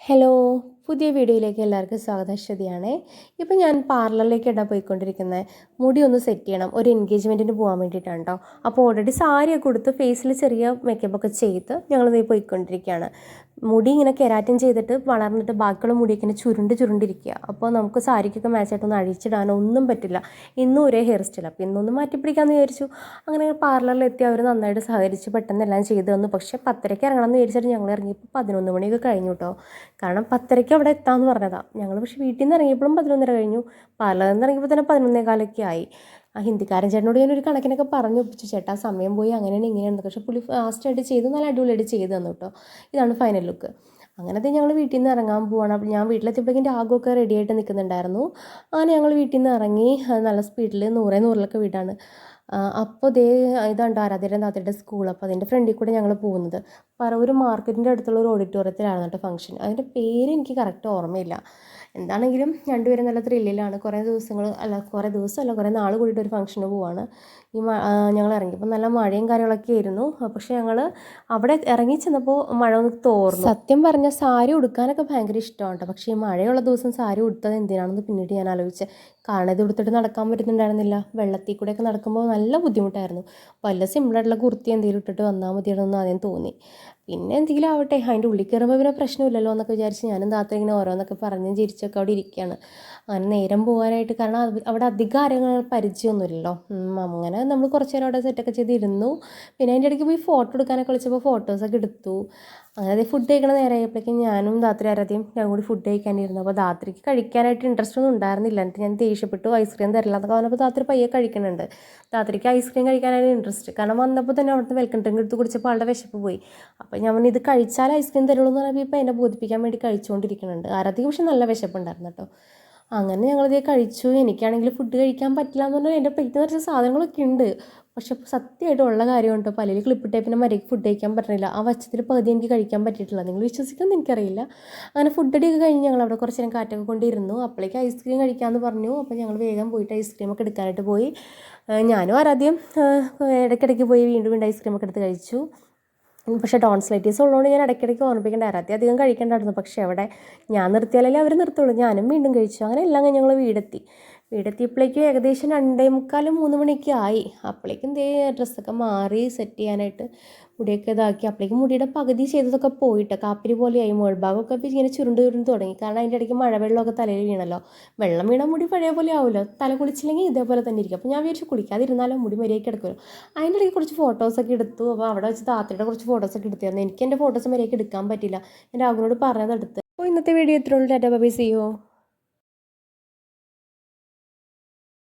Hello, പുതിയ വീഡിയോയിലേക്ക് എല്ലാവർക്കും സ്വാഗതം. ശ്രുതിയാണേ. ഇപ്പം ഞാൻ പാർലറിലേക്കാണ് പോയിക്കൊണ്ടിരിക്കുന്നത്. മുടി ഒന്ന് സെറ്റ് ചെയ്യണം, ഒരു എൻഗേജ്മെൻറ്റിന് പോകാൻ വേണ്ടിയിട്ടാണ് കേട്ടോ. അപ്പോൾ ഓൾറെഡി സാരിയൊക്കെ കൊടുത്ത് ഫേസിൽ ചെറിയ മേക്കപ്പൊക്കെ ചെയ്ത് ഞങ്ങളിത് പോയിക്കൊണ്ടിരിക്കുകയാണ്. മുടി ഇങ്ങനെ കെരാറ്റിൻ ചെയ്തിട്ട് വളർന്നിട്ട് ബാക്കിയുള്ള മുടിയൊക്കെ ഇങ്ങനെ ചുരുണ്ടിരിക്കുക. അപ്പോൾ നമുക്ക് സാരിക്കൊക്കെ മാച്ചായിട്ടൊന്നും അഴിച്ചിടാനോ ഒന്നും പറ്റില്ല. ഇന്നും ഒരേ ഹെയർ സ്റ്റൈൽ. അപ്പോൾ ഇന്നൊന്ന് മാറ്റിപ്പിടിക്കാമെന്ന് വിചാരിച്ചു. അങ്ങനെ പാർലറിലെത്തി അവർ നന്നായിട്ട് സഹകരിച്ച് പെട്ടെന്ന് എല്ലാം ചെയ്തു തന്നു. പക്ഷേ 10:30 ഇറങ്ങണം എന്ന് വിചാരിച്ചിട്ട് ഞങ്ങൾ ഇറങ്ങിയപ്പോൾ 11 മണിയൊക്കെ കഴിഞ്ഞു കേട്ടോ. കാരണം 10:30 അവിടെ എത്താമെന്ന് പറഞ്ഞതാണ് ഞങ്ങൾ. പക്ഷേ വീട്ടിൽ നിന്ന് ഇറങ്ങിയപ്പോഴും 11:30 കഴിഞ്ഞു. പാർലറിൽ നിന്ന് ഇറങ്ങിയപ്പോൾ തന്നെ 11:15 ആയി. ആ ഹിന്ദിക്കാരൻ ചേട്ടനോട് ഞാനൊരു കണക്കിനൊക്കെ പറഞ്ഞു ഒപ്പിച്ചു, ചേട്ടാ സമയം പോയി അങ്ങനെയാണ് ഇങ്ങനെയാണ്. പക്ഷേ പുള്ളി ഫാസ്റ്റായിട്ട് ചെയ്തു, നല്ല അടിപൊളിയായിട്ട് ചെയ്തു തന്നു കേട്ടോ. ഇതാണ് ഫൈനൽ ലുക്ക്. അങ്ങനത്തെ ഞങ്ങൾ വീട്ടിൽ നിന്ന് ഇറങ്ങാൻ പോവാണ്. അപ്പോൾ ഞാൻ വീട്ടിലെത്തിയപ്പോഴേക്കും രാഗമൊക്കെ റെഡി ആയിട്ട് നിൽക്കുന്നുണ്ടായിരുന്നു. അങ്ങനെ ഞങ്ങൾ വീട്ടിൽ നിന്ന് ഇറങ്ങി നല്ല സ്പീഡിൽ 100-100 വീടാണ്. അപ്പോൾ ഇതുണ്ട് ആരാധ്യയുടെ താത്തയുടെ സ്കൂൾ. അപ്പോൾ അതിൻ്റെ ഫ്രണ്ടിൽ കൂടെ ഞങ്ങൾ പോകുന്നത്. പറവൂർ മാർക്കറ്റിൻ്റെ അടുത്തുള്ള ഒരു ഓഡിറ്റോറിയത്തിലായിരുന്നു കേട്ടോ ഫംഗ്ഷൻ. അതിൻ്റെ പേര് എനിക്ക് കറക്റ്റ് ഓർമ്മയില്ല. എന്താണെങ്കിലും രണ്ടുപേരും നല്ല ത്രില്ലിലാണ്. കുറേ നാൾ കൂടിയിട്ട് ഒരു ഫംഗ്ഷന് പോവാണ്. ഞങ്ങൾ ഇറങ്ങിയപ്പോൾ നല്ല മഴയും കാര്യങ്ങളൊക്കെ ആയിരുന്നു. പക്ഷേ ഞങ്ങൾ അവിടെ ഇറങ്ങി ചെന്നപ്പോൾ മഴ ഒന്ന് തോർന്നു. സത്യം പറഞ്ഞാൽ സാരി ഉടുക്കാനൊക്കെ ഭയങ്കര ഇഷ്ടമാണ് കേട്ടോ. പക്ഷേ ഈ മഴയുള്ള ദിവസം സാരി ഉടുത്തത് എന്തിനാണെന്ന് പിന്നീട് ഞാൻ ആലോചിച്ചത്. കാരണം ഇത് ഉടുത്തിട്ട് നടക്കാൻ പറ്റുന്നുണ്ടായിരുന്നില്ല. വെള്ളത്തിൽ കൂടെയൊക്കെ നടക്കുമ്പോൾ നല്ല ബുദ്ധിമുട്ടായിരുന്നു. വല്ല സിമ്പിളായിട്ടുള്ള കുർത്തി എന്തെങ്കിലും ഇട്ടിട്ട് വന്നാൽ മതിയാണെന്ന് ആദ്യം തോന്നി. പിന്നെ എന്തെങ്കിലും ആവട്ടെ, അതിൻ്റെ ഉള്ളിൽ കയറുമ്പോൾ പിന്നെ പ്രശ്നമില്ലല്ലോ എന്നൊക്കെ വിചാരിച്ച് ഞാനും താത്ത ഇങ്ങനെ ഓരോന്നൊക്കെ പറഞ്ഞ് ചിരിച്ചൊക്കെ അവിടെ ഇരിക്കുകയാണ്. അങ്ങനെ നേരം പോകാനായിട്ട്, കാരണം അവിടെ അധികം ആരെയും പരിചയമൊന്നുമില്ലല്ലോ. അങ്ങനെ നമ്മൾ കുറച്ച് നേരം അവിടെ സെറ്റൊക്കെ ചെയ്തിരുന്നു. പിന്നെ അതിൻ്റെ ഇടയ്ക്ക് പോയി ഫോട്ടോ എടുക്കാനൊക്കെ വിളിച്ചപ്പോൾ ഫോട്ടോസൊക്കെ എടുത്തു. അങ്ങനെ ഫുഡ് കഴിക്കണ നേരമായപ്പോഴേക്കും ഞാനും ധാത്രി ആരാധ്യയും ഞാൻ കൂടി ഫുഡ് കഴിക്കാനിരുന്നു. അപ്പോൾ ധാത്രിക്ക് കഴിക്കാനായിട്ട് ഇൻട്രസ്റ്റ് ഒന്നും ഉണ്ടായിരുന്നില്ല. എന്നിട്ട് ഞാൻ ദേഷ്യപ്പെട്ടു, ഐസ്ക്രീം തരില്ല എന്നൊക്കെ പറഞ്ഞപ്പോൾ ധാത്രി പയ്യെ കഴിക്കുന്നുണ്ട്. ധാത്രിക്ക് ഐസ്ക്രീം കഴിക്കാനായിട്ട് ഇൻട്രസ്റ്റ്. കാരണം വന്നപ്പോൾ തന്നെ അവിടുത്തെ വെൽക്കം ഡ്രിങ്ക് എടുത്ത് കുടിച്ചപ്പോൾ ആളുടെ വിശപ്പ് പോയി. അപ്പോൾ ഞാൻ ഇത് കഴിച്ചാൽ ഐസ്ക്രീം തരുള്ളൂ എന്ന് പറഞ്ഞപ്പോൾ ഇപ്പോൾ എന്നെ ബോധിപ്പിക്കാൻ വേണ്ടി കഴിച്ചുകൊണ്ടിരിക്കുന്നുണ്ട്. ആരാധ്യക്ക് പക്ഷേ നല്ല വിശപ്പുണ്ടായിരുന്നു കേട്ടോ. അങ്ങനെ ഞങ്ങളിതേ കഴിച്ചു. എനിക്കാണെങ്കിൽ ഫുഡ് കഴിക്കാൻ പറ്റില്ല എന്ന് പറഞ്ഞാൽ എൻ്റെ പ്ലേറ്റ് നിറച്ച സാധനങ്ങളൊക്കെ ഉണ്ട്. പക്ഷെ സത്യമായിട്ടും ഉള്ള കാര്യമാണ് കേട്ടോ. പല്ലിൽ ക്ലിപ്പിട്ടേ പിന്നെ മര്യാദയ്ക്ക് ഫുഡ് കഴിക്കാൻ പറ്റുന്നില്ല. ആ വച്ചത്തിൽ പകുതി എനിക്ക് കഴിക്കാൻ പറ്റിയിട്ടില്ല. നിങ്ങൾ വിശ്വസിക്കുമെന്ന് എനിക്കറിയില്ല. അങ്ങനെ ഫുഡ് അടിയൊക്കെ കഴിഞ്ഞ് ഞങ്ങൾ അവിടെ കുറച്ച് നേരം കാറ്റൊക്കെ കൊണ്ടിരുന്നു. അപ്പോഴേക്ക് ഐസ്ക്രീം കഴിക്കാമെന്ന് പറഞ്ഞു. അപ്പോൾ ഞങ്ങൾ വേഗം പോയിട്ട് ഐസ്ക്രീമൊക്കെ എടുക്കാനായിട്ട് പോയി. ഞാനും ആരാധ്യം ഇടയ്ക്കിടയ്ക്ക് പോയി വീണ്ടും ഐസ്ക്രീമൊക്കെ എടുത്ത് കഴിച്ചു. പക്ഷേ ടോൺസിലൈറ്റീസ് ഉള്ളതുകൊണ്ട് ഞാൻ ഇടയ്ക്കിടയ്ക്ക് ഓർമ്മിപ്പിക്കേണ്ട. ആരാധ്യം അധികം കഴിക്കേണ്ടായിരുന്നു. പക്ഷേ അവിടെ ഞാൻ നിർത്തിയാലല്ലേ അവർ നിർത്തുള്ളൂ. ഞാനും വീണ്ടും കഴിച്ചു. അങ്ങനെ എല്ലാം കഴിഞ്ഞ് ഞങ്ങൾ വീടെത്തിയപ്പോഴേക്കും ഏകദേശം 2:45-3 മണിയൊക്കെ ആയി. അപ്പോഴേക്കും ഡ്രസ്സൊക്കെ മാറി സെറ്റ് ചെയ്യാനായിട്ട് മുടിയൊക്കെ ഇതാക്കി. അപ്പോഴേക്കും മുടിയുടെ പകുതി ചെയ്തതൊക്കെ പോയിട്ട് കാപ്പിരി പോലെയായി. മുകൾഭാഗമൊക്കെ ഇങ്ങനെ ചുരുണ്ട് തുടങ്ങി. കാരണം അതിൻ്റെ ഇടയ്ക്ക് മഴവെള്ളമൊക്കെ തലയിൽ വീണല്ലോ. വെള്ളം വീണാൽ മുടി പഴയ പോലെ ആവുമല്ലോ. തല കുളിച്ചില്ലെങ്കിൽ ഇതേപോലെ തന്നെ ഇരിക്കും. അപ്പോൾ ഞാൻ വിചാരിച്ചു കുളിക്കാതിരുന്നാലും മുടി മര്യാദയ്ക്ക് എടുക്കുമല്ലോ. അതിൻ്റെ ഇടയ്ക്ക് കുറച്ച് ഫോട്ടോസൊക്കെ എടുത്തു. അപ്പോൾ അവിടെ വെച്ച് താത്തയുടെ കുറച്ച് ഫോട്ടോസൊക്കെ എടുത്തിരുന്നു. എനിക്ക് എൻ്റെ ഫോട്ടോസ് മര്യാദയ്ക്ക് എടുക്കാൻ പറ്റില്ല. ഞാൻ രാഘവനോട് പറഞ്ഞതെടുത്ത്. അപ്പോൾ ഇന്നത്തെ വീഡിയോ ഇത്രയുള്ളൂ. Tata bye, see U.